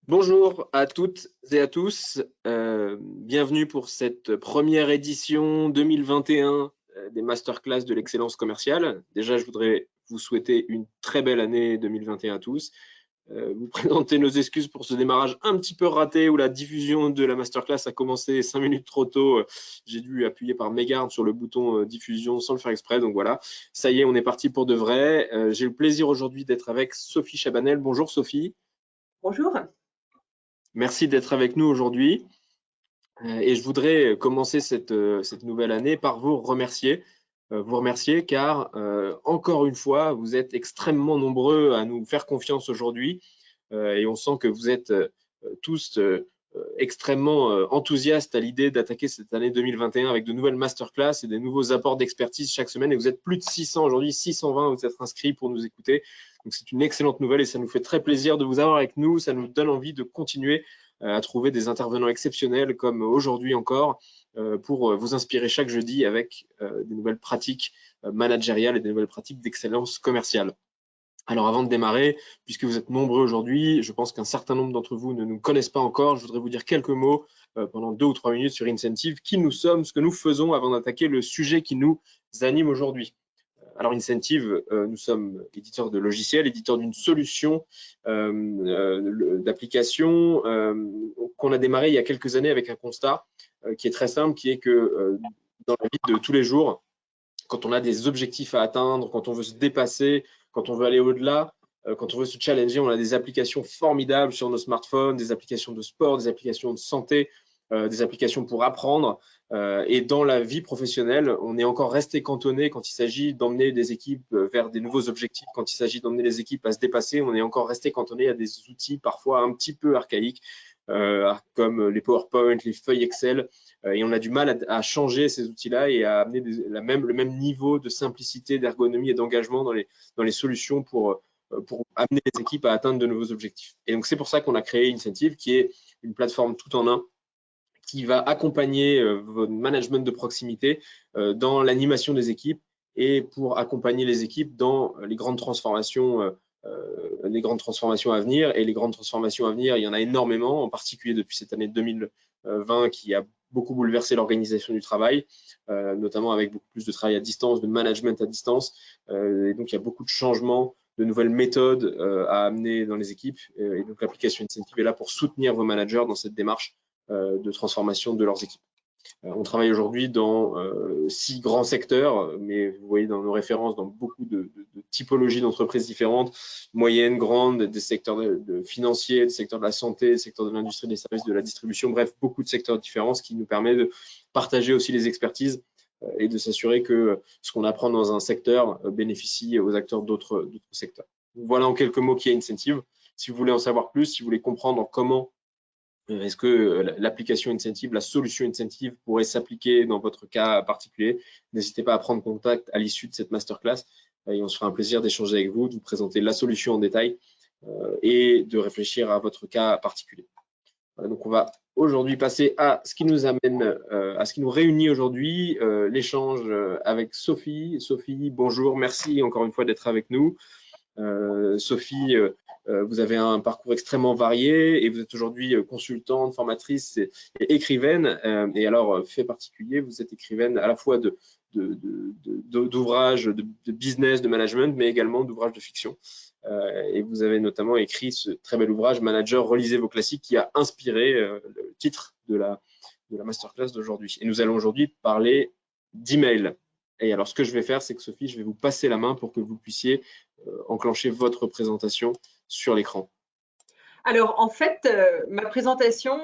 Bonjour à toutes et à tous, bienvenue pour cette première édition 2021 des Masterclass de l'excellence commerciale. Déjà, je voudrais vous souhaiter une très belle année 2021 à tous. Vous présenter nos excuses pour ce démarrage un petit peu raté où la diffusion de la Masterclass a commencé 5 minutes trop tôt. J'ai dû appuyer par mégarde sur le bouton diffusion sans le faire exprès, donc voilà. Ça y est, on est parti pour de vrai. J'ai le plaisir aujourd'hui d'être avec Sophie Chabanel. Bonjour Sophie. Bonjour. Merci d'être avec nous aujourd'hui. Et je voudrais commencer cette nouvelle année par vous remercier. Vous remercier car, encore une fois, vous êtes extrêmement nombreux à nous faire confiance aujourd'hui et on sent que vous êtes tous extrêmement enthousiastes à l'idée d'attaquer cette année 2021 avec de nouvelles masterclass et des nouveaux apports d'expertise chaque semaine. Et vous êtes plus de 600 aujourd'hui, 620 vous êtes inscrits pour nous écouter. Donc c'est une excellente nouvelle et ça nous fait très plaisir de vous avoir avec nous. Ça nous donne envie de continuer à trouver des intervenants exceptionnels comme aujourd'hui encore pour vous inspirer chaque jeudi avec des nouvelles pratiques managériales et des nouvelles pratiques d'excellence commerciale. Alors avant de démarrer, puisque vous êtes nombreux aujourd'hui, je pense qu'un certain nombre d'entre vous ne nous connaissent pas encore. Je voudrais vous dire quelques mots pendant 2 ou 3 minutes sur Incentive, qui nous sommes, ce que nous faisons avant d'attaquer le sujet qui nous anime aujourd'hui. Alors Incentive, nous sommes éditeurs de logiciels, éditeurs d'une solution d'application qu'on a démarré il y a quelques années avec un constat qui est très simple, qui est que dans la vie de tous les jours, quand on a des objectifs à atteindre, quand on veut se dépasser, quand on veut aller au-delà, quand on veut se challenger, on a des applications formidables sur nos smartphones, des applications de sport, des applications de santé, des applications pour apprendre. Et dans la vie professionnelle, on est encore resté cantonné quand il s'agit d'emmener des équipes vers des nouveaux objectifs, quand il s'agit d'emmener les équipes à se dépasser, on est encore resté cantonné à des outils parfois un petit peu archaïques, comme les PowerPoint, les feuilles Excel, et on a du mal à changer ces outils-là et à amener le même niveau de simplicité, d'ergonomie et d'engagement dans les solutions pour amener les équipes à atteindre de nouveaux objectifs. Et donc, c'est pour ça qu'on a créé Incentive, qui est une plateforme tout en un qui va accompagner votre management de proximité dans l'animation des équipes et pour accompagner les équipes dans les grandes transformations à venir. Et les grandes transformations à venir, il y en a énormément, en particulier depuis cette année 2020 qui a beaucoup bouleversé l'organisation du travail, notamment avec beaucoup plus de travail à distance, de management à distance. Et donc, il y a beaucoup de changements, de nouvelles méthodes à amener dans les équipes. Et donc, l'application Incentive est là pour soutenir vos managers dans cette démarche de transformation de leurs équipes. On travaille aujourd'hui dans 6 grands secteurs, mais vous voyez dans nos références dans beaucoup de typologies d'entreprises différentes, moyennes, grandes, des secteurs financiers, des secteurs de la santé, des secteurs de l'industrie, des services, de la distribution, bref, beaucoup de secteurs différents, ce qui nous permet de partager aussi les expertises et de s'assurer que ce qu'on apprend dans un secteur bénéficie aux acteurs d'autres secteurs. Voilà en quelques mots qui est Incentive. Si vous voulez en savoir plus, si vous voulez comprendre comment est-ce que l'application Incentive, la solution Incentive pourrait s'appliquer dans votre cas particulier? N'hésitez pas à prendre contact à l'issue de cette masterclass et on se fera un plaisir d'échanger avec vous, de vous présenter la solution en détail et de réfléchir à votre cas particulier. Voilà, donc on va aujourd'hui passer à ce qui nous amène, à ce qui nous réunit aujourd'hui, l'échange avec Sophie. Sophie, bonjour, merci encore une fois d'être avec nous. Sophie, vous avez un parcours extrêmement varié et vous êtes aujourd'hui consultante, formatrice et écrivaine. Et alors, fait particulier, vous êtes écrivaine à la fois d'ouvrages de business, de management, mais également d'ouvrages de fiction. Et vous avez notamment écrit ce très bel ouvrage, Manager, relisez vos classiques, qui a inspiré le titre de la masterclass d'aujourd'hui. Et nous allons aujourd'hui parler d'email. Et alors, ce que je vais faire, c'est que Sophie, je vais vous passer la main pour que vous puissiez enclencher votre présentation sur l'écran. Alors, en fait, ma présentation,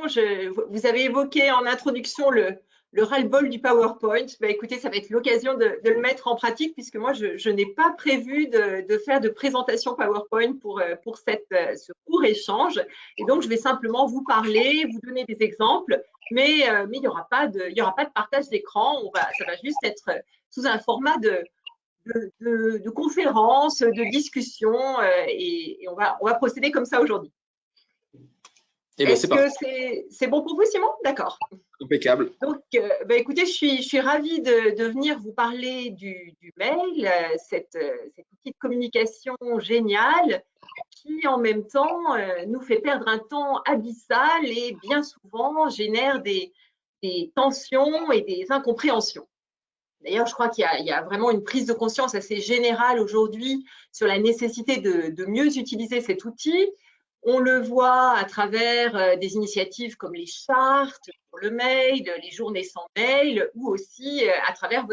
vous avez évoqué en introduction le ras-le-bol du PowerPoint. Bah, écoutez, ça va être l'occasion de le mettre en pratique puisque moi, je n'ai pas prévu de faire de présentation PowerPoint pour ce court échange. Et donc, je vais simplement vous parler, vous donner des exemples, mais il n'y aura pas de partage d'écran. Ça va juste être sous un format de conférence, de discussion, et on va procéder comme ça aujourd'hui. Est-ce que c'est bon pour vous, Simon? D'accord. Impeccable. Donc, écoutez, je suis ravie de venir vous parler du mail, cet outil de communication génial qui en même temps nous fait perdre un temps abyssal et bien souvent génère des tensions et des incompréhensions. D'ailleurs, je crois qu'il y a vraiment une prise de conscience assez générale aujourd'hui sur la nécessité de mieux utiliser cet outil. On le voit à travers des initiatives comme les chartes pour le mail, les journées sans mail, ou aussi à travers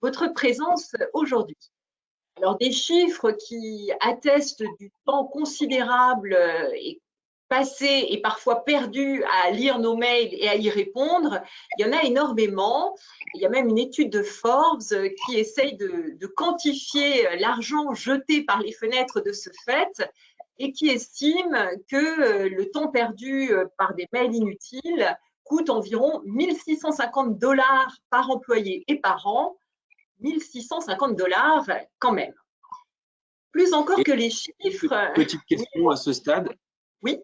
votre présence aujourd'hui. Alors, des chiffres qui attestent du temps considérable et passé et parfois perdu à lire nos mails et à y répondre, il y en a énormément. Il y a même une étude de Forbes qui essaye de quantifier l'argent jeté par les fenêtres de ce fait et qui estime que le temps perdu par des mails inutiles coûte environ 1 650 $ par employé et par an. 1 650 $ quand même. Plus encore que les chiffres. Petite question à ce stade. Oui.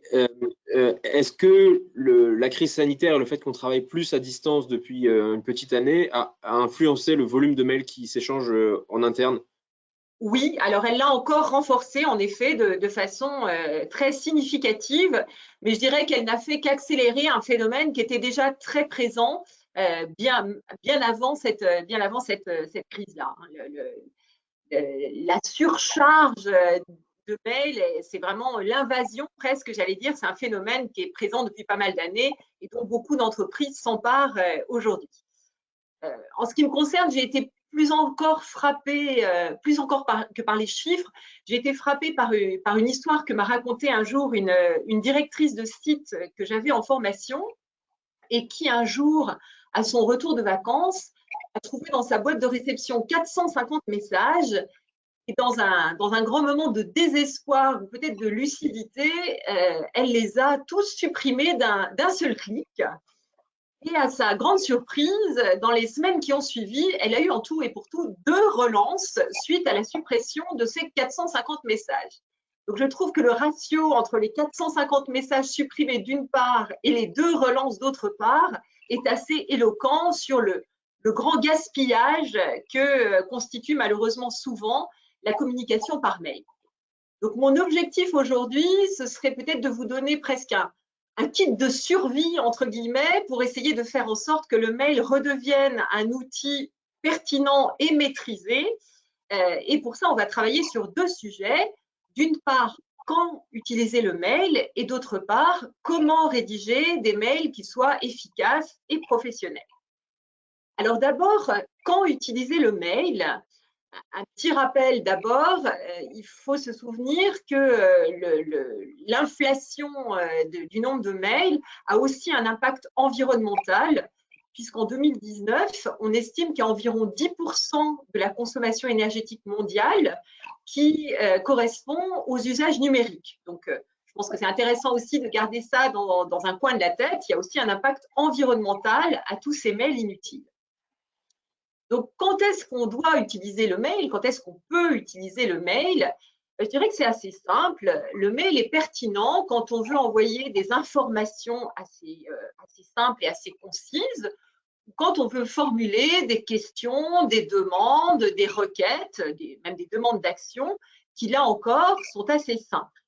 Est-ce que la crise sanitaire et le fait qu'on travaille plus à distance depuis une petite année a influencé le volume de mails qui s'échangent en interne? Oui, alors elle l'a encore renforcé en effet de façon très significative, mais je dirais qu'elle n'a fait qu'accélérer un phénomène qui était déjà très présent bien avant cette crise-là. La surcharge de mails, c'est vraiment l'invasion presque, j'allais dire, c'est un phénomène qui est présent depuis pas mal d'années et dont beaucoup d'entreprises s'emparent aujourd'hui. En ce qui me concerne, j'ai été plus encore frappée, que par les chiffres, j'ai été frappée par une histoire que m'a racontée un jour une directrice de site que j'avais en formation et qui un jour, à son retour de vacances, a trouvé dans sa boîte de réception 450 messages et dans un grand moment de désespoir ou peut-être de lucidité, elle les a tous supprimés d'un seul clic. Et à sa grande surprise, dans les semaines qui ont suivi, elle a eu en tout et pour tout 2 relances suite à la suppression de ces 450 messages. Donc, je trouve que le ratio entre les 450 messages supprimés d'une part et les 2 relances d'autre part est assez éloquent sur le grand gaspillage que constitue malheureusement souvent la communication par mail. Donc, mon objectif aujourd'hui, ce serait peut-être de vous donner presque un kit de survie, entre guillemets, pour essayer de faire en sorte que le mail redevienne un outil pertinent et maîtrisé. Et pour ça, on va travailler sur 2 sujets. D'une part, quand utiliser le mail et d'autre part, comment rédiger des mails qui soient efficaces et professionnels. Alors d'abord, quand utiliser le mail ? Un petit rappel d'abord, il faut se souvenir que l'inflation du nombre de mails a aussi un impact environnemental, puisqu'en 2019, on estime qu'il y a environ 10% de la consommation énergétique mondiale qui correspond aux usages numériques. Donc, je pense que c'est intéressant aussi de garder ça dans un coin de la tête. Il y a aussi un impact environnemental à tous ces mails inutiles. Donc, quand est-ce qu'on doit utiliser le mail? Quand est-ce qu'on peut utiliser le mail? Je dirais que c'est assez simple. Le mail est pertinent quand on veut envoyer des informations assez simples et assez concises, ou quand on veut formuler des questions, des demandes, des requêtes, même des demandes d'action, qui là encore sont assez simples.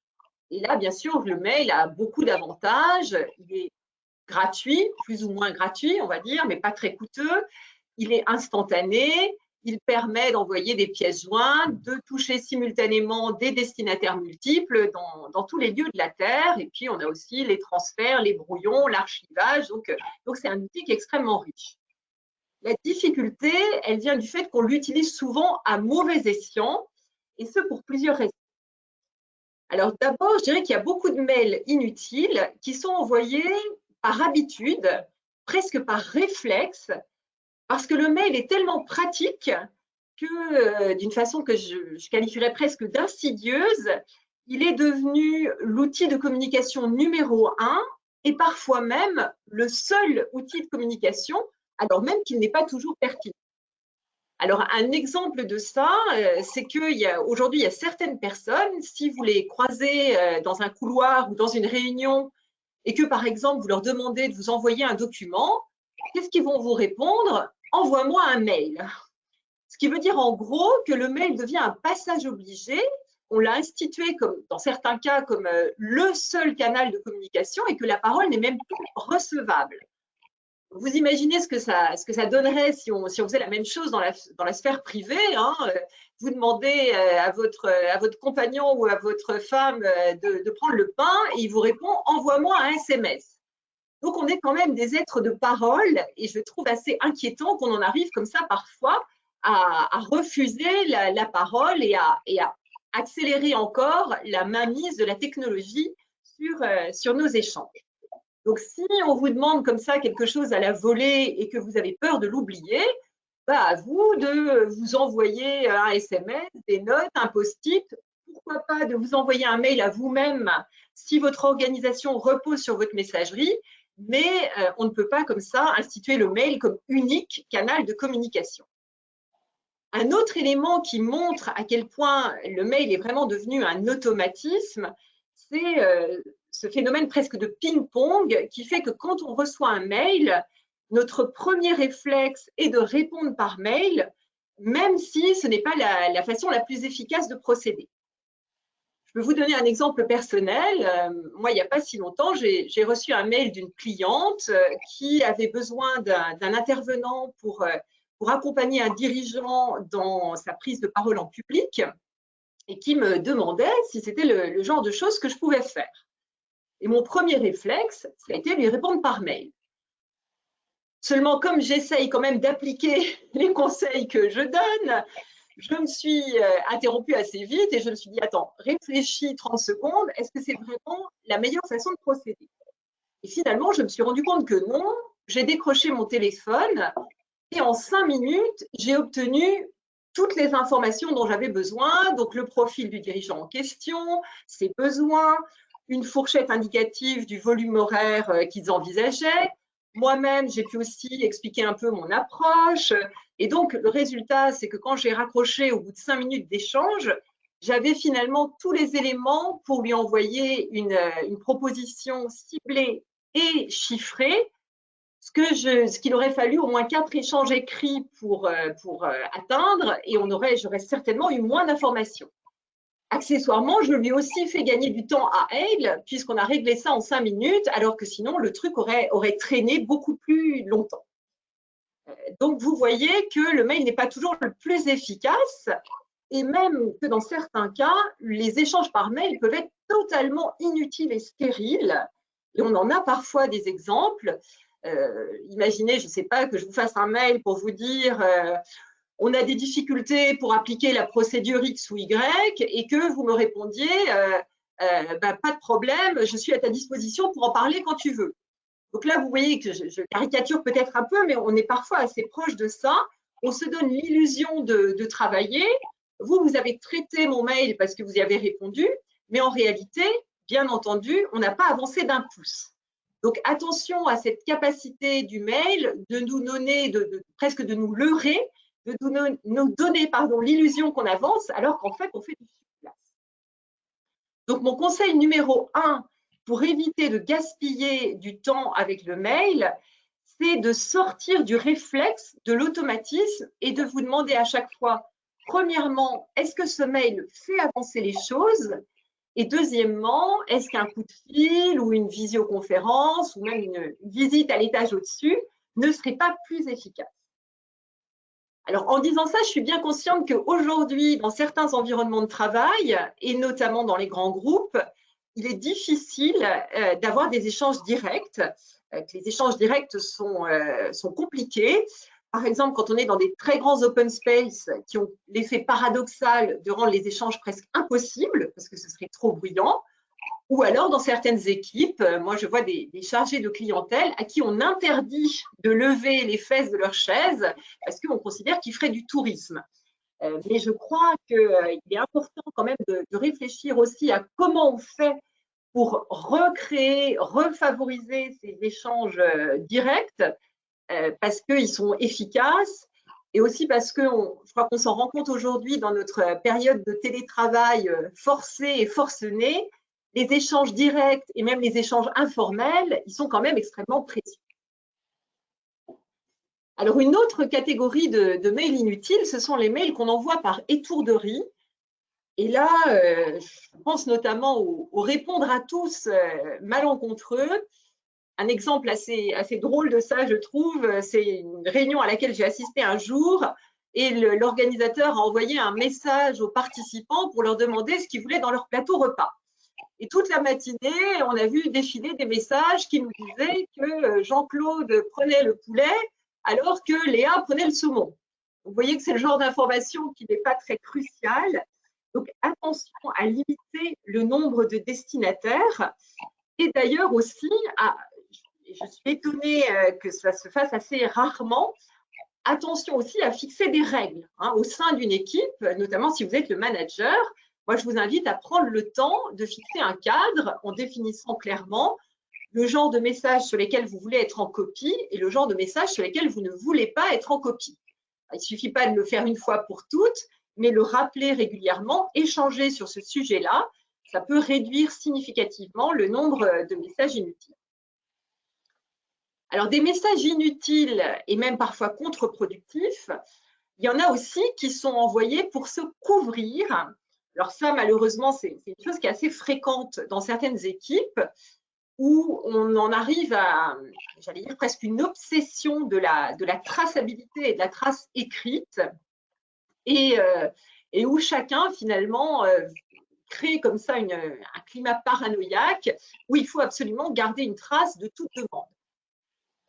Et là, bien sûr, le mail a beaucoup d'avantages. Il est gratuit, plus ou moins gratuit, on va dire, mais pas très coûteux. Il est instantané, il permet d'envoyer des pièces jointes, de toucher simultanément des destinataires multiples dans tous les lieux de la Terre. Et puis, on a aussi les transferts, les brouillons, l'archivage. Donc c'est un outil qui est extrêmement riche. La difficulté, elle vient du fait qu'on l'utilise souvent à mauvais escient, et ce pour plusieurs raisons. Alors d'abord, je dirais qu'il y a beaucoup de mails inutiles qui sont envoyés par habitude, presque par réflexe, parce que le mail est tellement pratique que, d'une façon que je qualifierais presque d'insidieuse, il est devenu l'outil de communication numéro 1 et parfois même le seul outil de communication, alors même qu'il n'est pas toujours pertinent. Alors, un exemple de ça, c'est qu'aujourd'hui, il y a certaines personnes, si vous les croisez dans un couloir ou dans une réunion et que, par exemple, vous leur demandez de vous envoyer un document, qu'est-ce qu'ils vont vous répondre? Envoie-moi un mail. Ce qui veut dire en gros que le mail devient un passage obligé on l'a institué comme, dans certains cas comme le seul canal de communication et que la parole n'est même plus recevable. Vous imaginez ce que ça donnerait si on faisait la même chose dans la sphère privée, hein. Vous demandez à votre compagnon ou à votre femme de prendre le pain et il vous répond « envoie-moi un SMS ». Donc, on est quand même des êtres de parole et je trouve assez inquiétant qu'on en arrive comme ça parfois à refuser la parole et à accélérer encore la mainmise de la technologie sur nos échanges. Donc, si on vous demande comme ça quelque chose à la volée et que vous avez peur de l'oublier, bah, à vous de vous envoyer un SMS, des notes, un post-it. Pourquoi pas de vous envoyer un mail à vous-même si votre organisation repose sur votre messagerie, mais on ne peut pas comme ça instituer le mail comme unique canal de communication. Un autre élément qui montre à quel point le mail est vraiment devenu un automatisme, c'est ce phénomène presque de ping-pong qui fait que quand on reçoit un mail, notre premier réflexe est de répondre par mail, même si ce n'est pas la façon la plus efficace de procéder. Je peux vous donner un exemple personnel. Moi, il n'y a pas si longtemps, j'ai reçu un mail d'une cliente qui avait besoin d'un intervenant pour accompagner un dirigeant dans sa prise de parole en public et qui me demandait si c'était le genre de choses que je pouvais faire. Et mon premier réflexe, ça a été de lui répondre par mail. Seulement, comme j'essaye quand même d'appliquer les conseils que je donne, je me suis interrompue assez vite et je me suis dit, attends, réfléchis 30 secondes, est-ce que c'est vraiment la meilleure façon de procéder? Et finalement, je me suis rendu compte que non, j'ai décroché mon téléphone et en 5 minutes, j'ai obtenu toutes les informations dont j'avais besoin, donc le profil du dirigeant en question, ses besoins, une fourchette indicative du volume horaire qu'ils envisageaient. Moi-même, j'ai pu aussi expliquer un peu mon approche. Et donc, le résultat, c'est que quand j'ai raccroché au bout de 5 minutes d'échange, j'avais finalement tous les éléments pour lui envoyer une proposition ciblée et chiffrée, ce qu'il aurait fallu au moins 4 échanges écrits pour atteindre, et j'aurais certainement eu moins d'informations. Accessoirement, je lui ai aussi fait gagner du temps à elle, puisqu'on a réglé ça en 5 minutes, alors que sinon, le truc aurait traîné beaucoup plus longtemps. Donc, vous voyez que le mail n'est pas toujours le plus efficace, et même que dans certains cas, les échanges par mail peuvent être totalement inutiles et stériles. Et on en a parfois des exemples. Imaginez, je ne sais pas, que je vous fasse un mail pour vous dire on a des difficultés pour appliquer la procédure X ou Y et que vous me répondiez bah, pas de problème, je suis à ta disposition pour en parler quand tu veux. Donc là, vous voyez que je caricature peut-être un peu, mais on est parfois assez proche de ça. On se donne l'illusion de travailler. Vous avez traité mon mail parce que vous y avez répondu, mais en réalité, bien entendu, on n'a pas avancé d'un pouce. Donc, attention à cette capacité du mail de nous donner, presque de nous leurrer, de nous donner l'illusion qu'on avance, alors qu'en fait, on fait du surplace. Donc, mon conseil numéro 1 pour éviter de gaspiller du temps avec le mail, c'est de sortir du réflexe, de l'automatisme et de vous demander à chaque fois, premièrement, est-ce que ce mail fait avancer les choses? Et deuxièmement, est-ce qu'un coup de fil ou une visioconférence ou même une visite à l'étage au-dessus ne serait pas plus efficace? Alors, en disant ça, je suis bien consciente qu'aujourd'hui, dans certains environnements de travail, et notamment dans les grands groupes, il est difficile d'avoir des échanges directs, que les échanges directs sont compliqués. Par exemple, quand on est dans des très grands open space qui ont l'effet paradoxal de rendre les échanges presque impossibles, parce que ce serait trop bruyant, ou alors dans certaines équipes, moi je vois des chargés de clientèle à qui on interdit de lever les fesses de leur chaise parce qu'on considère qu'ils feraient du tourisme. Mais je crois qu'il est important quand même de réfléchir aussi à comment on fait pour recréer, refavoriser ces échanges directs parce qu'ils sont efficaces et aussi parce que je crois qu'on s'en rend compte aujourd'hui dans notre période de télétravail forcé et forcené, les échanges directs et même les échanges informels, ils sont quand même extrêmement précieux. Alors, une autre catégorie de mails inutiles, ce sont les mails qu'on envoie par étourderie. Et là, je pense notamment au répondre à tous malencontreux. Un exemple assez drôle de ça, je trouve, c'est une réunion à laquelle j'ai assisté un jour et l'organisateur a envoyé un message aux participants pour leur demander ce qu'ils voulaient dans leur plateau repas. Et toute la matinée, on a vu défiler des messages qui nous disaient que Jean-Claude prenait le poulet alors que Léa prenait le saumon. Vous voyez que c'est le genre d'information qui n'est pas très cruciale. Donc, attention à limiter le nombre de destinataires et d'ailleurs aussi, je suis étonnée que ça se fasse assez rarement, attention aussi à fixer des règles au sein d'une équipe, notamment si vous êtes le manager. Moi, je vous invite à prendre le temps de fixer un cadre en définissant clairement le genre de messages sur lesquels vous voulez être en copie et le genre de messages sur lesquels vous ne voulez pas être en copie. Il ne suffit pas de le faire une fois pour toutes, mais le rappeler régulièrement, échanger sur ce sujet-là, ça peut réduire significativement le nombre de messages inutiles. Alors, des messages inutiles et même parfois contre-productifs, il y en a aussi qui sont envoyés pour se couvrir. Alors ça, malheureusement, c'est une chose qui est assez fréquente dans certaines équipes où on en arrive à, j'allais dire, presque une obsession de la traçabilité et de la trace écrite et où chacun, finalement, crée comme ça un climat paranoïaque où il faut absolument garder une trace de toute demande.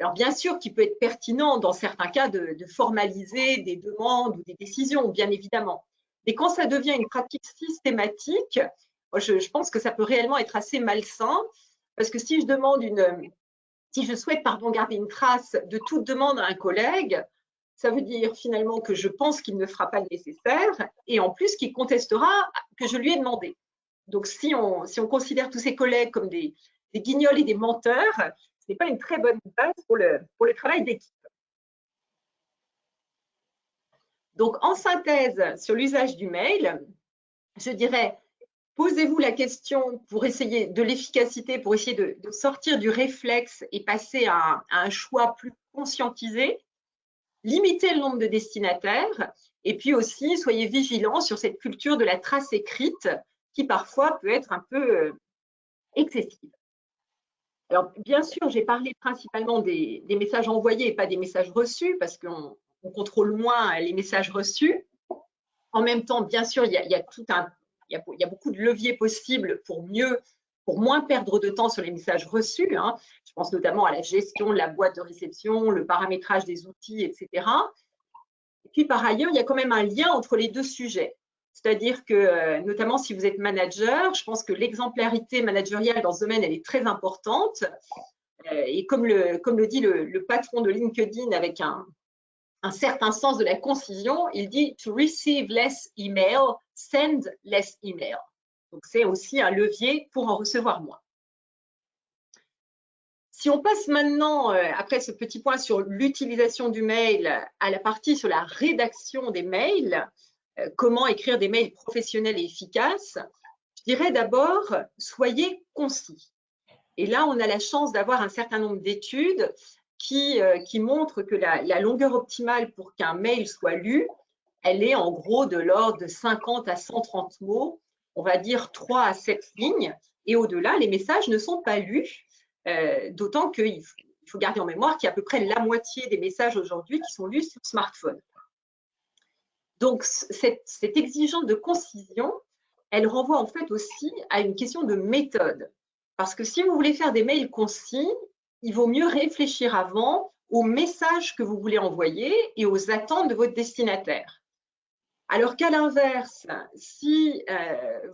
Alors, bien sûr, qu'il peut être pertinent dans certains cas de formaliser des demandes ou des décisions, bien évidemment. Mais quand ça devient une pratique systématique, je pense que ça peut réellement être assez malsain, parce que si je souhaite garder une trace de toute demande à un collègue, ça veut dire finalement que je pense qu'il ne fera pas le nécessaire et en plus qu'il contestera que je lui ai demandé. Donc, si on considère tous ses collègues comme des guignols et des menteurs, ce n'est pas une très bonne base pour le travail d'équipe. Donc, en synthèse sur l'usage du mail, je dirais, posez-vous la question pour essayer de l'efficacité, pour essayer de sortir du réflexe et passer à un choix plus conscientisé. Limitez le nombre de destinataires et puis aussi, soyez vigilants sur cette culture de la trace écrite qui parfois peut être un peu excessive. Alors, bien sûr, j'ai parlé principalement des messages envoyés et pas des messages reçus parce qu'on contrôle moins les messages reçus. En même temps, bien sûr, il y a beaucoup de leviers possibles pour moins perdre de temps sur les messages reçus. Je pense notamment à la gestion de la boîte de réception, le paramétrage des outils, etc. Et puis, par ailleurs, il y a quand même un lien entre les deux sujets. C'est-à-dire que, notamment si vous êtes manager, je pense que l'exemplarité managériale dans ce domaine, elle est très importante. Et comme le dit le patron de LinkedIn avec un certain sens de la concision, il dit « To receive less email, send less email ». Donc, c'est aussi un levier pour en recevoir moins. Si on passe maintenant, après ce petit point sur l'utilisation du mail, à la partie sur la rédaction des mails, comment écrire des mails professionnels et efficaces, je dirais d'abord, soyez concis. Et là, on a la chance d'avoir un certain nombre d'études qui montrent que la longueur optimale pour qu'un mail soit lu, elle est en gros de l'ordre de 50 à 130 mots, on va dire 3 à 7 lignes. Et au-delà, les messages ne sont pas lus, d'autant qu'il faut garder en mémoire qu'il y a à peu près la moitié des messages aujourd'hui qui sont lus sur smartphone. Donc, cette exigence de concision, elle renvoie en fait aussi à une question de méthode. Parce que si vous voulez faire des mails concis, il vaut mieux réfléchir avant aux messages que vous voulez envoyer et aux attentes de votre destinataire. Alors qu'à l'inverse, si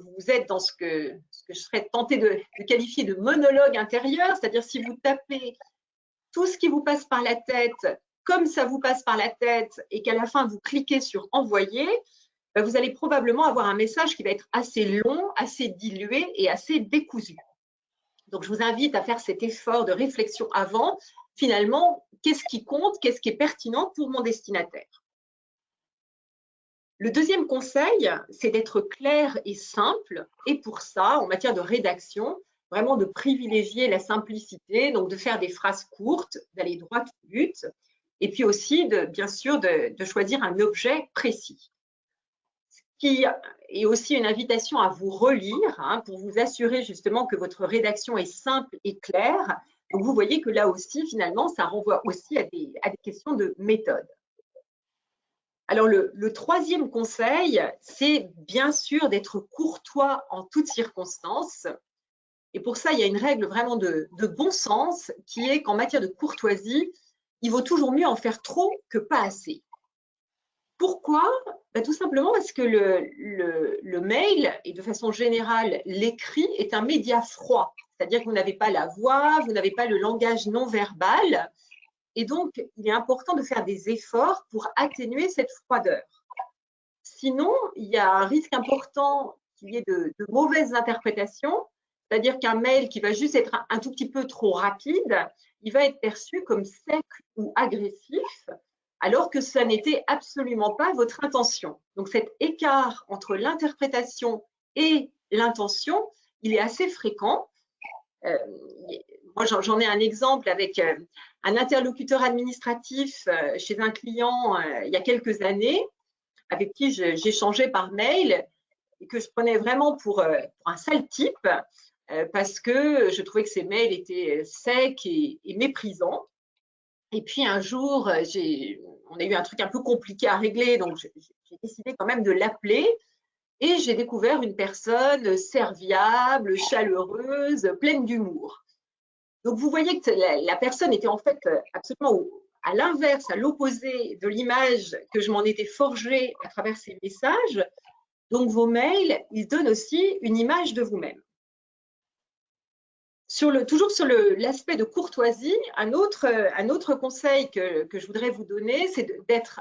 vous êtes dans ce que je serais tentée de qualifier de monologue intérieur, c'est-à-dire si vous tapez tout ce qui vous passe par la tête, comme ça vous passe par la tête et qu'à la fin vous cliquez sur envoyer, vous allez probablement avoir un message qui va être assez long, assez dilué et assez décousu. Donc, je vous invite à faire cet effort de réflexion avant. Finalement, qu'est-ce qui compte, qu'est-ce qui est pertinent pour mon destinataire? Le deuxième conseil, c'est d'être clair et simple. Et pour ça, en matière de rédaction, vraiment de privilégier la simplicité, donc de faire des phrases courtes, d'aller droit au but. Et puis aussi, bien sûr, de choisir un objet précis. Ce qui et aussi une invitation à vous relire hein, pour vous assurer justement que votre rédaction est simple et claire. Donc, vous voyez que là aussi, finalement, ça renvoie aussi à des questions de méthode. Alors, le troisième conseil, c'est bien sûr d'être courtois en toutes circonstances. Et pour ça, il y a une règle vraiment de bon sens qui est qu'en matière de courtoisie, il vaut toujours mieux en faire trop que pas assez. Pourquoi? Tout simplement parce que le mail, et de façon générale, l'écrit, est un média froid. C'est-à-dire que vous n'avez pas la voix, vous n'avez pas le langage non verbal. Et donc, il est important de faire des efforts pour atténuer cette froideur. Sinon, il y a un risque important qu'il y ait de mauvaises interprétations, c'est-à-dire qu'un mail qui va juste être un tout petit peu trop rapide, il va être perçu comme sec ou agressif, alors que ça n'était absolument pas votre intention. Donc cet écart entre l'interprétation et l'intention, il est assez fréquent. Moi, j'en ai un exemple avec un interlocuteur administratif chez un client il y a quelques années, avec qui j'échangeais par mail et que je prenais vraiment pour un sale type parce que je trouvais que ses mails étaient secs et méprisants. Et puis un jour, on a eu un truc un peu compliqué à régler, donc j'ai décidé quand même de l'appeler et j'ai découvert une personne serviable, chaleureuse, pleine d'humour. Donc vous voyez que la personne était en fait absolument à l'inverse, à l'opposé de l'image que je m'en étais forgée à travers ces messages. Donc vos mails, ils donnent aussi une image de vous-même. Toujours sur l'aspect de courtoisie, un autre conseil que je voudrais vous donner, c'est d'être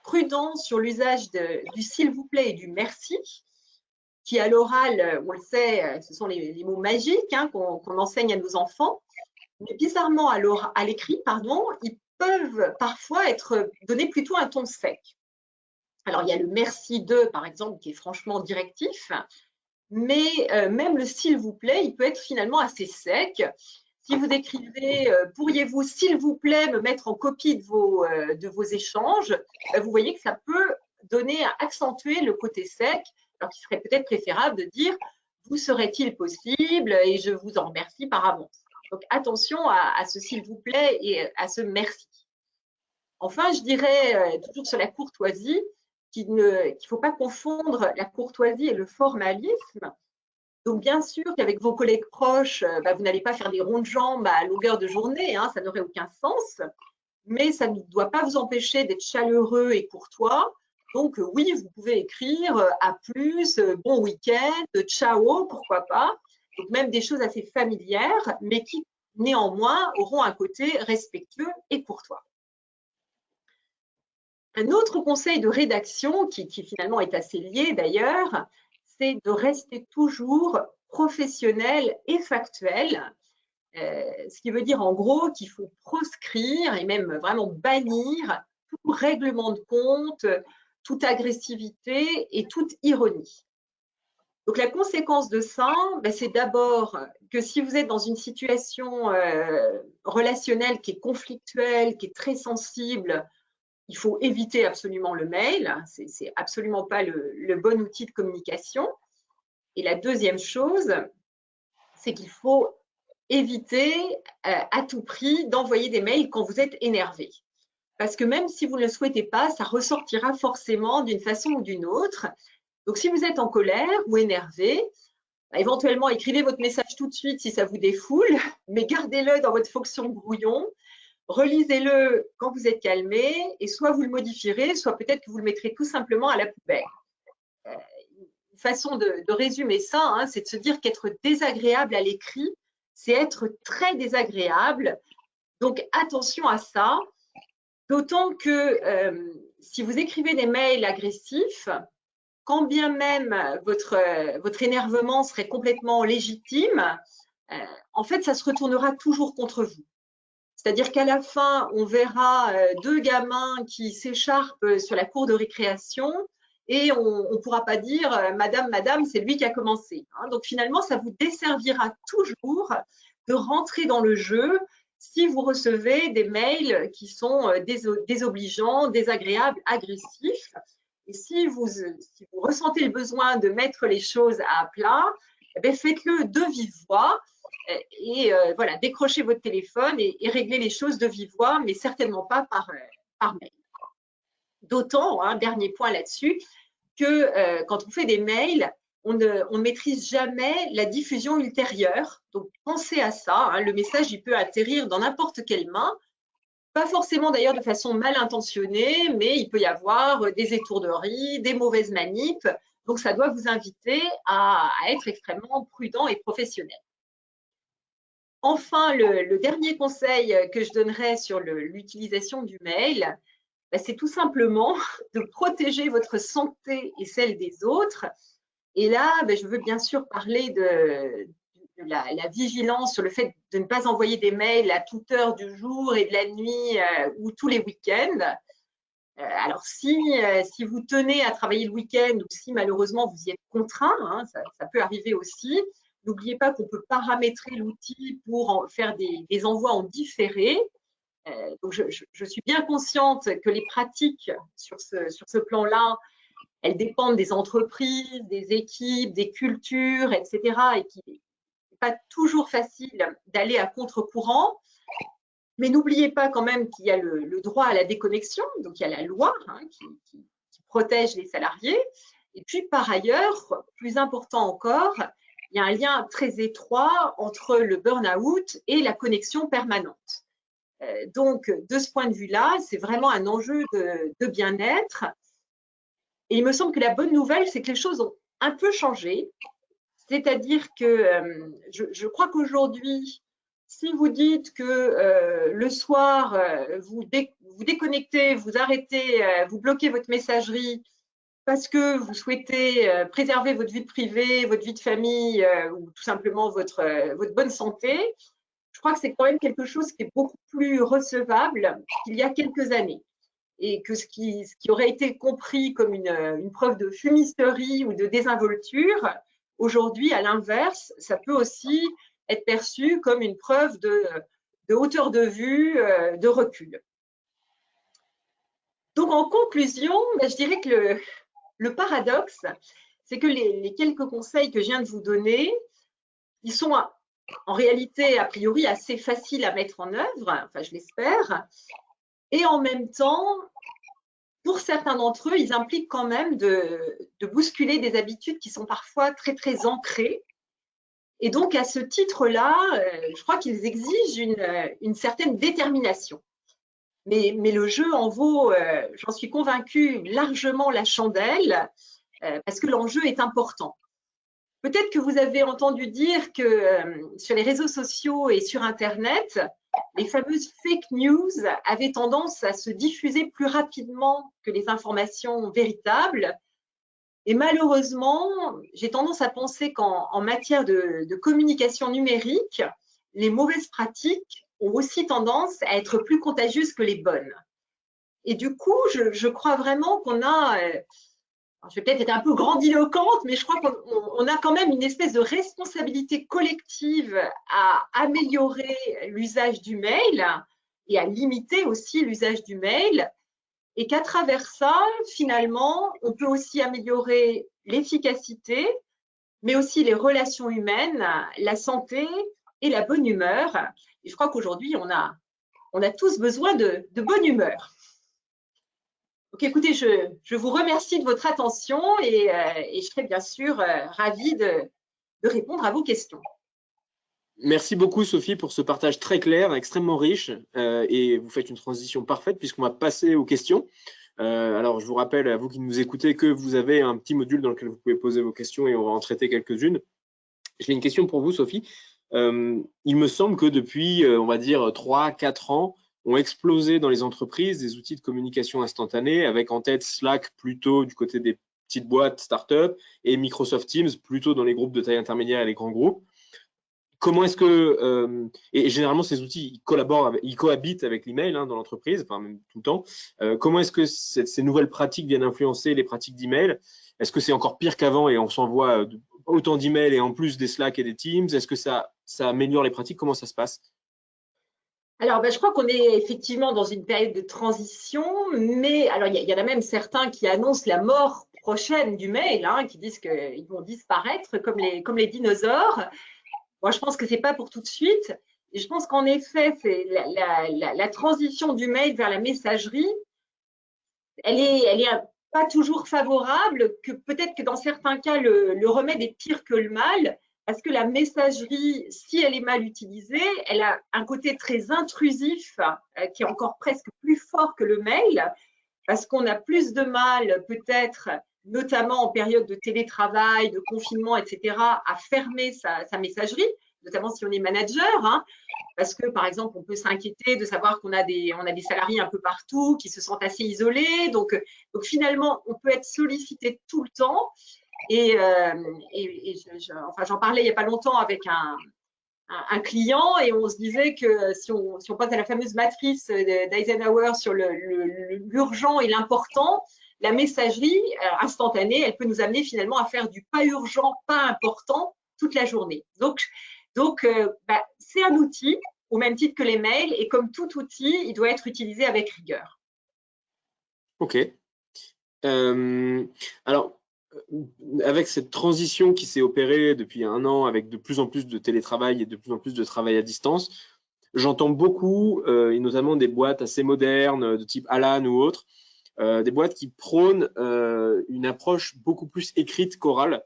prudent sur l'usage du s'il vous plaît et du merci, qui à l'oral, on le sait, ce sont les mots magiques hein, qu'on enseigne à nos enfants. Mais bizarrement, à l'écrit, ils peuvent parfois être donnés plutôt un ton sec. Alors, il y a le merci de, par exemple, qui est franchement directif, mais même le s'il vous plaît, il peut être finalement assez sec. Si vous écrivez pourriez-vous, s'il vous plaît, me mettre en copie de vos échanges, vous voyez que ça peut accentuer le côté sec, alors qu'il serait peut-être préférable de dire vous serait-il possible et je vous en remercie par avance. Donc, attention à ce s'il vous plaît et à ce merci. Enfin, je dirais, toujours sur la courtoisie, qu'il ne faut pas confondre la courtoisie et le formalisme. Donc, bien sûr qu'avec vos collègues proches, vous n'allez pas faire des ronds de jambes à longueur de journée, hein, ça n'aurait aucun sens, mais ça ne doit pas vous empêcher d'être chaleureux et courtois. Donc, oui, vous pouvez écrire à plus, bon week-end, ciao, pourquoi pas. Donc, même des choses assez familières, mais qui, néanmoins, auront un côté respectueux et courtois. Un autre conseil de rédaction, qui finalement est assez lié d'ailleurs, c'est de rester toujours professionnel et factuel, ce qui veut dire en gros qu'il faut proscrire et même vraiment bannir tout règlement de compte, toute agressivité et toute ironie. Donc la conséquence de ça, c'est d'abord que si vous êtes dans une situation relationnelle qui est conflictuelle, qui est très sensible, il faut éviter absolument le mail, c'est absolument pas le bon outil de communication. Et la deuxième chose, c'est qu'il faut éviter à tout prix d'envoyer des mails quand vous êtes énervé. Parce que même si vous ne le souhaitez pas, ça ressortira forcément d'une façon ou d'une autre. Donc, si vous êtes en colère ou énervé, éventuellement, écrivez votre message tout de suite si ça vous défoule, mais gardez-le dans votre fonction brouillon. Relisez-le quand vous êtes calmé et soit vous le modifierez, soit peut-être que vous le mettrez tout simplement à la poubelle. Une façon de résumer ça, hein, c'est de se dire qu'être désagréable à l'écrit, c'est être très désagréable. Donc, attention à ça. D'autant que si vous écrivez des mails agressifs, quand bien même votre énervement serait complètement légitime, en fait, ça se retournera toujours contre vous. C'est-à-dire qu'à la fin, on verra deux gamins qui s'écharpent sur la cour de récréation et on ne pourra pas dire « Madame, madame, c'est lui qui a commencé ». Donc finalement, ça vous desservira toujours de rentrer dans le jeu si vous recevez des mails qui sont désobligeants, désagréables, agressifs. Et si vous ressentez le besoin de mettre les choses à plat, faites-le de vive voix. Et voilà, décrochez votre téléphone et réglez les choses de vive voix, mais certainement pas par mail. D'autant, dernier point là-dessus, que quand on fait des mails, on ne maîtrise jamais la diffusion ultérieure. Donc, pensez à ça. Le message, il peut atterrir dans n'importe quelle main. Pas forcément d'ailleurs de façon mal intentionnée, mais il peut y avoir des étourderies, des mauvaises manips. Donc, ça doit vous inviter à être extrêmement prudent et professionnel. Enfin, le dernier conseil que je donnerais sur l'utilisation du mail, c'est tout simplement de protéger votre santé et celle des autres. Et là, je veux bien sûr parler de la vigilance sur le fait de ne pas envoyer des mails à toute heure du jour et de la nuit ou tous les week-ends. Alors, si vous tenez à travailler le week-end ou si malheureusement vous y êtes contraint, ça peut arriver aussi, n'oubliez pas qu'on peut paramétrer l'outil pour faire des envois en différé. Donc, je suis bien consciente que les pratiques sur ce plan-là, elles dépendent des entreprises, des équipes, des cultures, etc. et qu'il n'est pas toujours facile d'aller à contre-courant. Mais n'oubliez pas quand même qu'il y a le droit à la déconnexion, donc il y a la loi qui protège les salariés. Et puis, par ailleurs, plus important encore, il y a un lien très étroit entre le burn-out et la connexion permanente. Donc, de ce point de vue-là, c'est vraiment un enjeu de bien-être. Et il me semble que la bonne nouvelle, c'est que les choses ont un peu changé. C'est-à-dire que je crois qu'aujourd'hui, si vous dites que le soir, vous déconnectez, vous arrêtez, vous bloquez votre messagerie parce que vous souhaitez préserver votre vie privée, votre vie de famille ou tout simplement votre bonne santé, je crois que c'est quand même quelque chose qui est beaucoup plus recevable qu'il y a quelques années. Et que ce qui aurait été compris comme une preuve de fumisterie ou de désinvolture, aujourd'hui, à l'inverse, ça peut aussi être perçu comme une preuve de hauteur de vue, de recul. Donc, en conclusion, je dirais que le paradoxe, c'est que les quelques conseils que je viens de vous donner, ils sont en réalité, a priori, assez faciles à mettre en œuvre, enfin, je l'espère, et en même temps, pour certains d'entre eux, ils impliquent quand même de bousculer des habitudes qui sont parfois très, très ancrées. Et donc, à ce titre-là, je crois qu'ils exigent une certaine détermination. Mais le jeu en vaut, j'en suis convaincue, largement la chandelle, parce que l'enjeu est important. Peut-être que vous avez entendu dire que sur les réseaux sociaux et sur Internet, les fameuses fake news avaient tendance à se diffuser plus rapidement que les informations véritables. Et malheureusement, j'ai tendance à penser qu'en matière de communication numérique, les mauvaises pratiques ont aussi tendance à être plus contagieuses que les bonnes. Et du coup, je crois vraiment qu'on a, je vais peut-être être un peu grandiloquente, mais je crois qu'on a quand même une espèce de responsabilité collective à améliorer l'usage du mail et à limiter aussi l'usage du mail. Et qu'à travers ça, finalement, on peut aussi améliorer l'efficacité, mais aussi les relations humaines, la santé et la bonne humeur. Et je crois qu'aujourd'hui, on a tous besoin de bonne humeur. Donc, écoutez, je vous remercie de votre attention et je serai bien sûr ravie de répondre à vos questions. Merci beaucoup, Sophie, pour ce partage très clair, extrêmement riche. Et vous faites une transition parfaite puisqu'on va passer aux questions. Alors, je vous rappelle, à vous qui nous écoutez, que vous avez un petit module dans lequel vous pouvez poser vos questions et on va en traiter quelques-unes. J'ai une question pour vous, Sophie. Il me semble que depuis, on va dire, 3-4 ans, ont explosé dans les entreprises des outils de communication instantanée, avec en tête Slack plutôt du côté des petites boîtes start-up et Microsoft Teams plutôt dans les groupes de taille intermédiaire et les grands groupes. Comment est-ce que, et généralement ces outils ils cohabitent avec l'email dans l'entreprise, enfin même tout le temps. Comment est-ce que ces nouvelles pratiques viennent influencer les pratiques d'email? Est-ce que c'est encore pire qu'avant et on s'envoie autant d'emails et en plus des Slack et des Teams? Est-ce que ça améliore les pratiques? Comment ça se passe? Alors, je crois qu'on est effectivement dans une période de transition, mais alors il y en a même certains qui annoncent la mort prochaine du mail, hein, qui disent qu'ils vont disparaître comme les dinosaures. Moi, je pense que c'est pas pour tout de suite. Et je pense qu'en effet, c'est la transition du mail vers la messagerie, elle est pas toujours favorable, que peut-être que dans certains cas, le remède est pire que le mal, parce que la messagerie, si elle est mal utilisée, elle a un côté très intrusif, qui est encore presque plus fort que le mail, parce qu'on a plus de mal, peut-être, notamment en période de télétravail, de confinement, etc., à fermer sa messagerie, notamment si on est manager, hein, parce que, par exemple, on peut s'inquiéter de savoir qu'on a des salariés un peu partout qui se sentent assez isolés. Donc finalement, on peut être sollicité tout le temps. Et enfin, j'en parlais il n'y a pas longtemps avec un client et on se disait que si on passe à la fameuse matrice d'Eisenhower sur l'urgent et l'important, la messagerie instantanée, elle peut nous amener finalement à faire du pas urgent, pas important toute la journée. Donc c'est un outil au même titre que les mails et comme tout outil, il doit être utilisé avec rigueur. Ok. Alors, avec cette transition qui s'est opérée depuis un an, avec de plus en plus de télétravail et de plus en plus de travail à distance, j'entends beaucoup, et notamment des boîtes assez modernes, de type Alan ou autres, des boîtes qui prônent une approche beaucoup plus écrite qu'orale,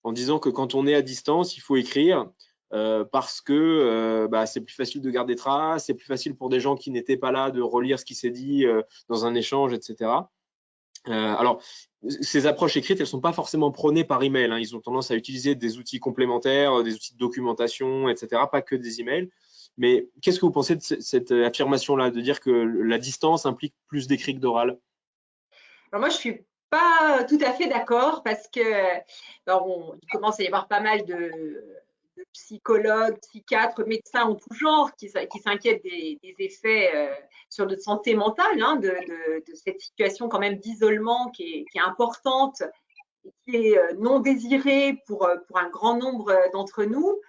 en disant que quand on est à distance, il faut écrire parce que c'est plus facile de garder trace, c'est plus facile pour des gens qui n'étaient pas là de relire ce qui s'est dit dans un échange, etc. Alors, ces approches écrites, elles ne sont pas forcément prônées par email, hein. Ils ont tendance à utiliser des outils complémentaires, des outils de documentation, etc., pas que des emails. Mais qu'est-ce que vous pensez de cette affirmation-là, de dire que la distance implique plus d'écrit que d'oral? Alors moi, je suis pas tout à fait d'accord parce que il commence à y avoir pas mal de psychologues, psychiatres, médecins en tout genre qui s'inquiètent des effets sur notre santé mentale, hein, de cette situation quand même d'isolement qui est importante et qui est non désirée pour un grand nombre d'entre nous.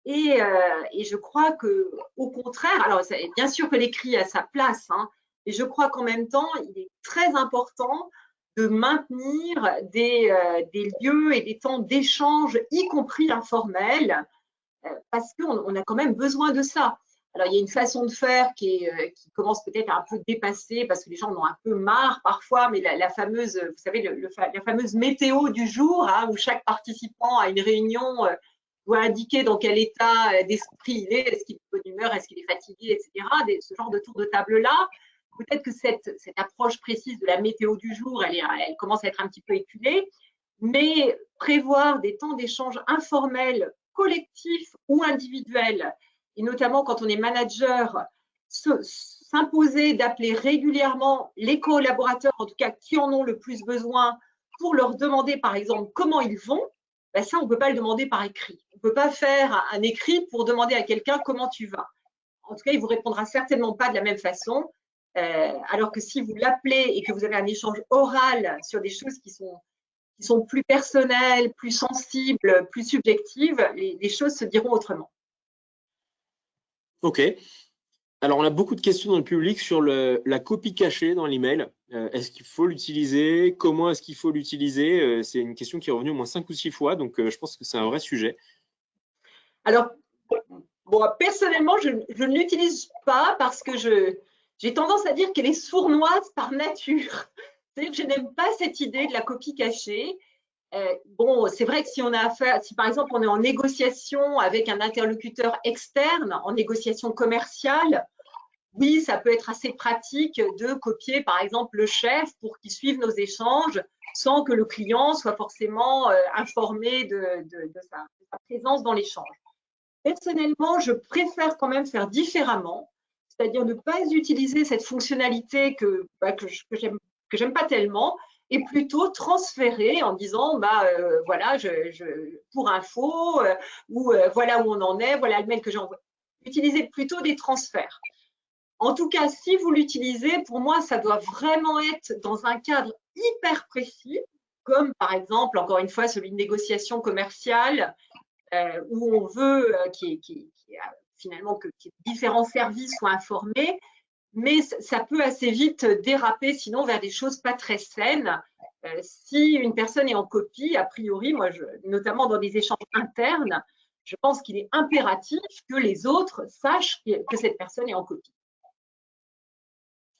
Et je crois que, au contraire, alors bien sûr que l'écrit a sa place, hein, mais je crois qu'en même temps, il est très important de maintenir des lieux et des temps d'échange, y compris informels, parce qu'on a quand même besoin de ça. Alors, il y a une façon de faire qui commence peut-être à un peu dépasser parce que les gens en ont un peu marre parfois, mais la fameuse, vous savez, la fameuse météo du jour, hein, où chaque participant à une réunion doit indiquer dans quel état d'esprit il est, est-ce qu'il est de bonne humeur, est-ce qu'il est fatigué, etc. Ce genre de tour de table-là, peut-être que cette approche précise de la météo du jour, elle commence à être un petit peu éculée, mais prévoir des temps d'échange informels, collectifs ou individuels, et notamment quand on est manager, s'imposer d'appeler régulièrement les collaborateurs, en tout cas qui en ont le plus besoin, pour leur demander par exemple comment ils vont, ça on ne peut pas le demander par écrit. On ne peut pas faire un écrit pour demander à quelqu'un comment tu vas. En tout cas, il ne vous répondra certainement pas de la même façon. Alors que si vous l'appelez et que vous avez un échange oral sur des choses qui sont plus personnelles, plus sensibles, plus subjectives, les choses se diront autrement. Ok. Alors, on a beaucoup de questions dans le public sur la copie cachée dans l'email. Est-ce qu'il faut l'utiliser? Comment est-ce qu'il faut l'utiliser? C'est une question qui est revenue au moins 5 ou 6 fois, donc je pense que c'est un vrai sujet. Alors, bon, personnellement, je ne l'utilise pas parce que j'ai tendance à dire qu'elle est sournoise par nature. C'est-à-dire que je n'aime pas cette idée de la copie cachée. Bon, c'est vrai que si par exemple on est en négociation avec un interlocuteur externe, en négociation commerciale, oui, ça peut être assez pratique de copier par exemple le chef pour qu'il suive nos échanges sans que le client soit forcément informé de sa présence dans l'échange. Personnellement, je préfère quand même faire différemment, c'est-à-dire ne pas utiliser cette fonctionnalité que j'aime pas tellement, et plutôt transférer en disant voilà, pour info, ou voilà où on en est, voilà le mail que j'envoie. Utiliser plutôt des transferts. En tout cas, si vous l'utilisez, pour moi, ça doit vraiment être dans un cadre hyper précis, comme par exemple, encore une fois, celui de négociation commerciale, où on veut finalement que différents services soient informés, mais ça peut assez vite déraper sinon vers des choses pas très saines. Si une personne est en copie, a priori, moi, notamment dans des échanges internes, je pense qu'il est impératif que les autres sachent que cette personne est en copie.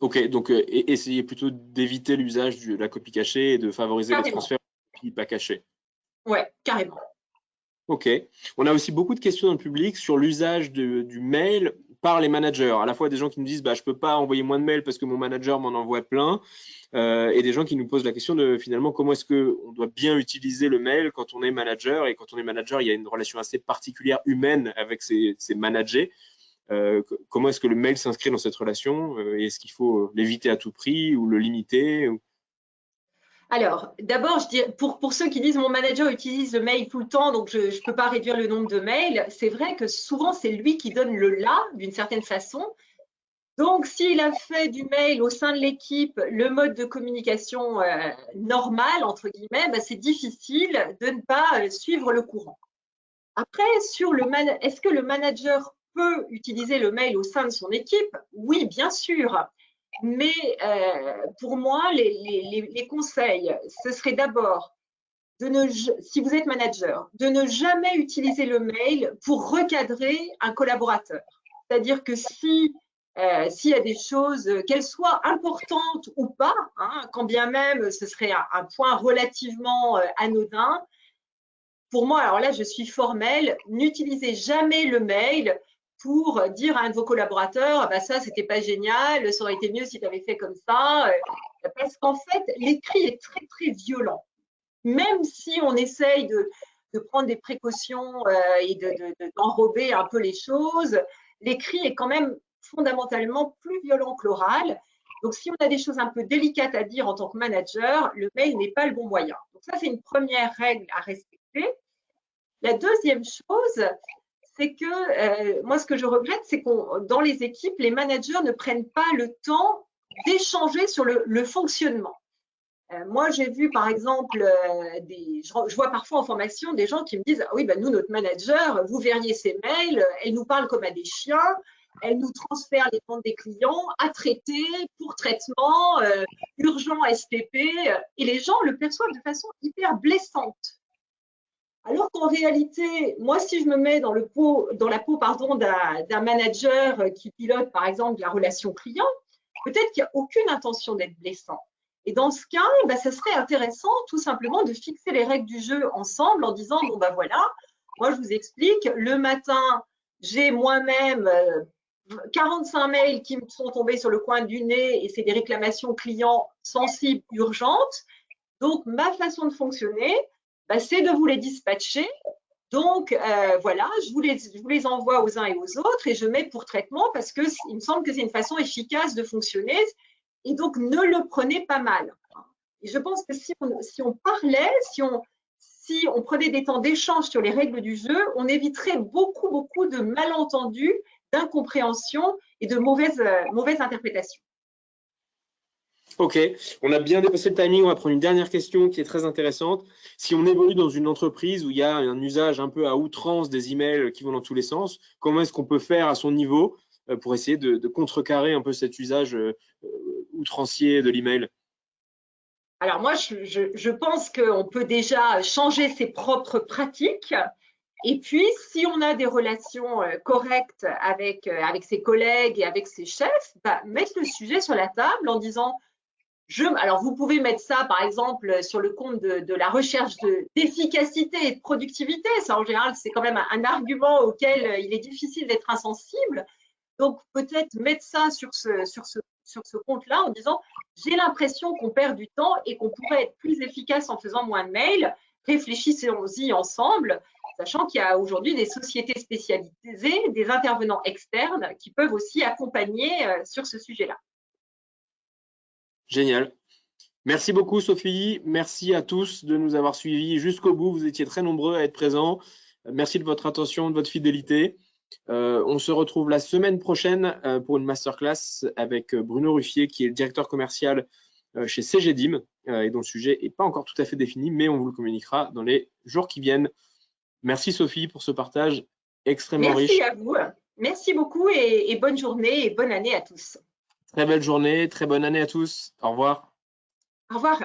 Ok, donc essayez plutôt d'éviter l'usage de la copie cachée et de favoriser les transferts de copies pas cachées. Ouais, carrément. Ok. On a aussi beaucoup de questions dans le public sur l'usage du mail par les managers. À la fois des gens qui nous disent bah, je ne peux pas envoyer moins de mails parce que mon manager m'en envoie plein, et des gens qui nous posent la question de finalement comment est-ce qu'on doit bien utiliser le mail quand on est manager. Et quand on est manager, il y a une relation assez particulière humaine avec ses managers. Comment est-ce que le mail s'inscrit dans cette relation? Est-ce qu'il faut l'éviter à tout prix ou le limiter? Alors, d'abord, je dis, pour ceux qui disent mon manager utilise le mail tout le temps, donc je ne peux pas réduire le nombre de mails, c'est vrai que souvent, c'est lui qui donne le là, d'une certaine façon. Donc, s'il a fait du mail au sein de l'équipe le mode de communication normal, entre guillemets, ben, c'est difficile de ne pas suivre le courant. Après, est-ce que le manager peut utiliser le mail au sein de son équipe? Oui, bien sûr. Mais pour moi, les conseils, ce serait d'abord, si vous êtes manager, de ne jamais utiliser le mail pour recadrer un collaborateur. C'est-à-dire que s'il y a des choses, qu'elles soient importantes ou pas, hein, quand bien même ce serait un point relativement anodin, pour moi, alors là, je suis formelle, n'utilisez jamais le mail pour dire à un de vos collaborateurs, bah ça, c'était pas génial, ça aurait été mieux si tu avais fait comme ça. Parce qu'en fait, l'écrit est très, très violent. Même si on essaye de prendre des précautions et d'enrober un peu les choses, l'écrit est quand même fondamentalement plus violent que l'oral. Donc, si on a des choses un peu délicates à dire en tant que manager, le mail n'est pas le bon moyen. Donc, ça, c'est une première règle à respecter. La deuxième chose, c'est que moi, ce que je regrette, c'est que dans les équipes, les managers ne prennent pas le temps d'échanger sur le fonctionnement. Moi, j'ai vu, par exemple, je vois parfois en formation des gens qui me disent « Ah oui, ben, nous, notre manager, vous verriez ses mails, elle nous parle comme à des chiens, elle nous transfère les demandes des clients à traiter, pour traitement, urgent SPP. » Et les gens le perçoivent de façon hyper blessante. Alors qu'en réalité, moi, si je me mets dans la peau d'un manager qui pilote, par exemple, la relation client, peut-être qu'il n'y a aucune intention d'être blessant. Et dans ce cas, ben, ça serait intéressant tout simplement de fixer les règles du jeu ensemble en disant, bon ben voilà, moi je vous explique, le matin, j'ai moi-même 45 mails qui me sont tombés sur le coin du nez et c'est des réclamations clients sensibles, urgentes. Donc, ma façon de fonctionner, ben, c'est de vous les dispatcher. Donc, voilà, je vous les envoie aux uns et aux autres et je mets pour traitement parce qu'il me semble que c'est une façon efficace de fonctionner. Et donc, ne le prenez pas mal. Et je pense que si on parlait, si on prenait des temps d'échange sur les règles du jeu, on éviterait beaucoup, beaucoup de malentendus, d'incompréhensions et de mauvaises interprétations. Ok, on a bien dépassé le timing. On va prendre une dernière question qui est très intéressante. Si on évolue dans une entreprise où il y a un usage un peu à outrance des emails qui vont dans tous les sens, comment est-ce qu'on peut faire à son niveau pour essayer de contrecarrer un peu cet usage outrancier de l'email? Alors moi, je pense qu'on peut déjà changer ses propres pratiques. Et puis, si on a des relations correctes avec ses collègues et avec ses chefs, bah, mettre le sujet sur la table en disant alors, vous pouvez mettre ça, par exemple, sur le compte de la recherche d'efficacité et de productivité. Ça, en général, c'est quand même un argument auquel il est difficile d'être insensible. Donc, peut-être mettre ça sur ce compte-là en disant « J'ai l'impression qu'on perd du temps et qu'on pourrait être plus efficace en faisant moins de mails. Réfléchissons-y ensemble. » Sachant qu'il y a aujourd'hui des sociétés spécialisées, des intervenants externes qui peuvent aussi accompagner sur ce sujet-là. Génial. Merci beaucoup, Sophie. Merci à tous de nous avoir suivis jusqu'au bout. Vous étiez très nombreux à être présents. Merci de votre attention, de votre fidélité. On se retrouve la semaine prochaine pour une masterclass avec Bruno Ruffier, qui est le directeur commercial chez CGDIM et dont le sujet n'est pas encore tout à fait défini, mais on vous le communiquera dans les jours qui viennent. Merci, Sophie, pour ce partage extrêmement riche. Merci à vous. Merci beaucoup et bonne journée et bonne année à tous. Très belle journée, très bonne année à tous. Au revoir. Au revoir.